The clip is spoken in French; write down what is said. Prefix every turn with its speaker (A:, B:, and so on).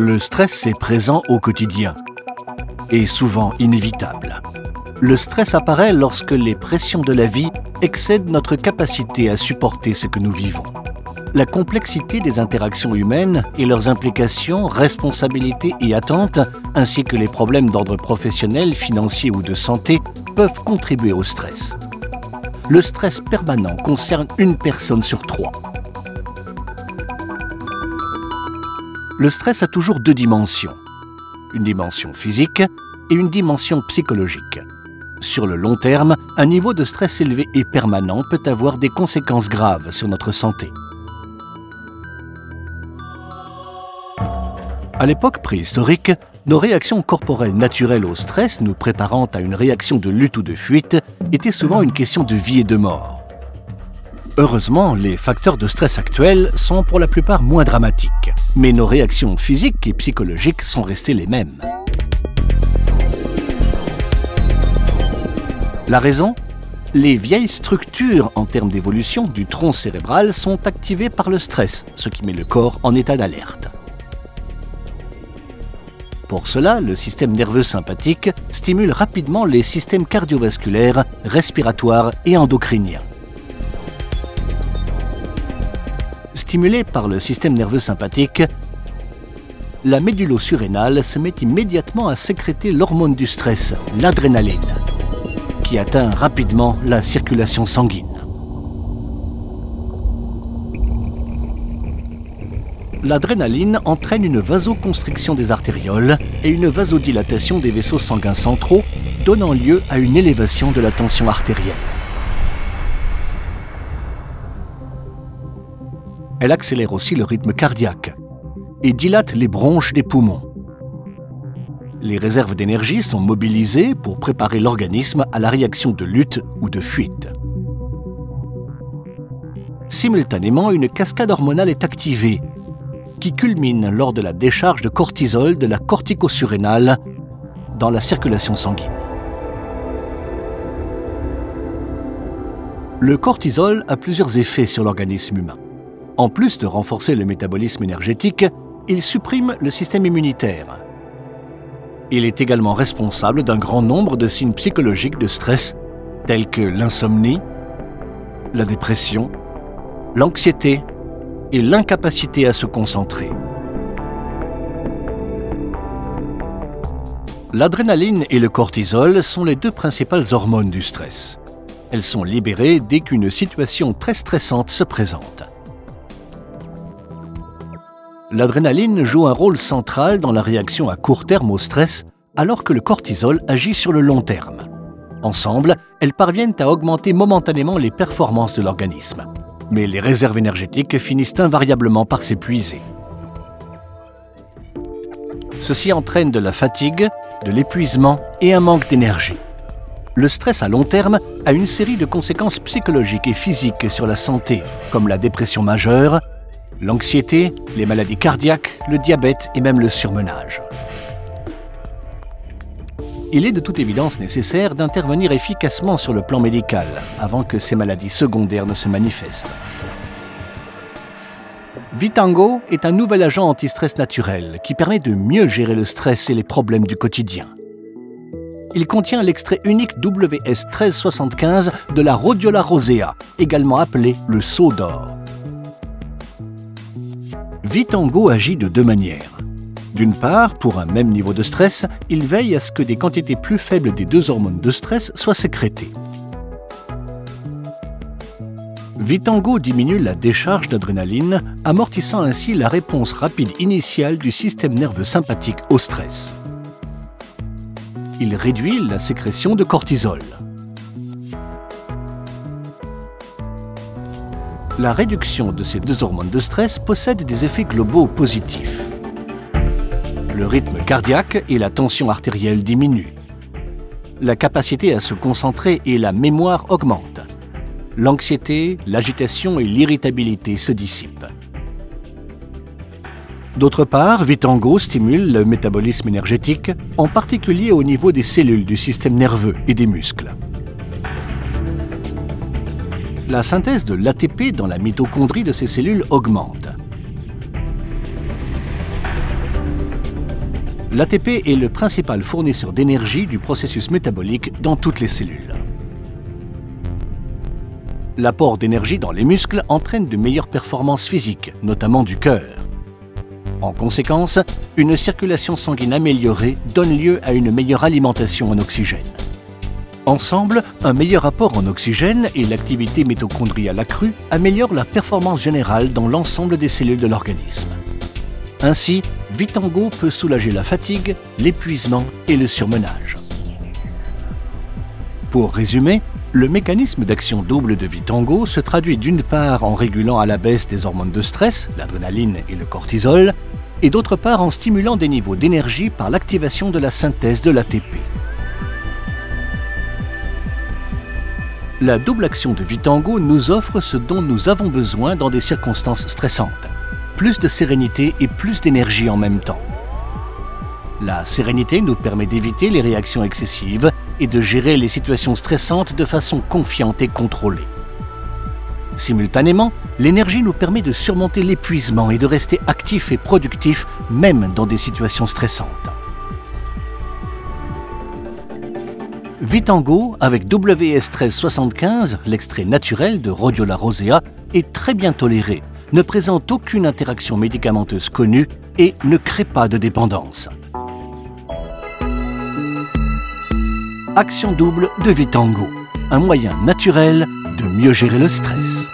A: Le stress est présent au quotidien et souvent inévitable. Le stress apparaît lorsque les pressions de la vie excèdent notre capacité à supporter ce que nous vivons. La complexité des interactions humaines et leurs implications, responsabilités et attentes, ainsi que les problèmes d'ordre professionnel, financier ou de santé, peuvent contribuer au stress. Le stress permanent concerne une personne sur 3. Le stress a toujours 2 dimensions. Une dimension physique et une dimension psychologique. Sur le long terme, un niveau de stress élevé et permanent peut avoir des conséquences graves sur notre santé. À l'époque préhistorique, nos réactions corporelles naturelles au stress, nous préparant à une réaction de lutte ou de fuite, étaient souvent une question de vie et de mort. Heureusement, les facteurs de stress actuels sont pour la plupart moins dramatiques, mais nos réactions physiques et psychologiques sont restées les mêmes. La raison ? Les vieilles structures en termes d'évolution du tronc cérébral sont activées par le stress, ce qui met le corps en état d'alerte. Pour cela, le système nerveux sympathique stimule rapidement les systèmes cardiovasculaires, respiratoires et endocriniens. Stimulée par le système nerveux sympathique, la médullosurrénale se met immédiatement à sécréter l'hormone du stress, l'adrénaline, qui atteint rapidement la circulation sanguine. L'adrénaline entraîne une vasoconstriction des artérioles et une vasodilatation des vaisseaux sanguins centraux, donnant lieu à une élévation de la tension artérielle. Elle accélère aussi le rythme cardiaque et dilate les bronches des poumons. Les réserves d'énergie sont mobilisées pour préparer l'organisme à la réaction de lutte ou de fuite. Simultanément, une cascade hormonale est activée, qui culmine lors de la décharge de cortisol de la corticosurrénale dans la circulation sanguine. Le cortisol a plusieurs effets sur l'organisme humain. En plus de renforcer le métabolisme énergétique, il supprime le système immunitaire. Il est également responsable d'un grand nombre de signes psychologiques de stress, tels que l'insomnie, la dépression, l'anxiété et l'incapacité à se concentrer. L'adrénaline et le cortisol sont les 2 principales hormones du stress. Elles sont libérées dès qu'une situation très stressante se présente. L'adrénaline joue un rôle central dans la réaction à court terme au stress, alors que le cortisol agit sur le long terme. Ensemble, elles parviennent à augmenter momentanément les performances de l'organisme. Mais les réserves énergétiques finissent invariablement par s'épuiser. Ceci entraîne de la fatigue, de l'épuisement et un manque d'énergie. Le stress à long terme a une série de conséquences psychologiques et physiques sur la santé, comme la dépression majeure, l'anxiété, les maladies cardiaques, le diabète et même le surmenage. Il est de toute évidence nécessaire d'intervenir efficacement sur le plan médical avant que ces maladies secondaires ne se manifestent. Vitango est un nouvel agent anti-stress naturel qui permet de mieux gérer le stress et les problèmes du quotidien. Il contient l'extrait unique WS 1375 de la Rhodiola rosea, également appelé le seau d'or. Vitango agit de 2 manières. D'une part, pour un même niveau de stress, il veille à ce que des quantités plus faibles des 2 hormones de stress soient sécrétées. Vitango diminue la décharge d'adrénaline, amortissant ainsi la réponse rapide initiale du système nerveux sympathique au stress. Il réduit la sécrétion de cortisol. La réduction de ces 2 hormones de stress possède des effets globaux positifs. Le rythme cardiaque et la tension artérielle diminuent. La capacité à se concentrer et la mémoire augmentent. L'anxiété, l'agitation et l'irritabilité se dissipent. D'autre part, Vitango stimule le métabolisme énergétique, en particulier au niveau des cellules du système nerveux et des muscles. La synthèse de l'ATP dans la mitochondrie de ces cellules augmente. L'ATP est le principal fournisseur d'énergie du processus métabolique dans toutes les cellules. L'apport d'énergie dans les muscles entraîne de meilleures performances physiques, notamment du cœur. En conséquence, une circulation sanguine améliorée donne lieu à une meilleure alimentation en oxygène. Ensemble, un meilleur apport en oxygène et l'activité mitochondriale accrue améliorent la performance générale dans l'ensemble des cellules de l'organisme. Ainsi, Vitango peut soulager la fatigue, l'épuisement et le surmenage. Pour résumer, le mécanisme d'action double de Vitango se traduit d'une part en régulant à la baisse des hormones de stress, l'adrénaline et le cortisol, et d'autre part en stimulant des niveaux d'énergie par l'activation de la synthèse de l'ATP. La double action de Vitango nous offre ce dont nous avons besoin dans des circonstances stressantes. Plus de sérénité et plus d'énergie en même temps. La sérénité nous permet d'éviter les réactions excessives et de gérer les situations stressantes de façon confiante et contrôlée. Simultanément, l'énergie nous permet de surmonter l'épuisement et de rester actif et productif même dans des situations stressantes. Vitango, avec WS1375, l'extrait naturel de Rhodiola rosea, est très bien toléré, ne présente aucune interaction médicamenteuse connue et ne crée pas de dépendance. Action double de Vitango, un moyen naturel de mieux gérer le stress.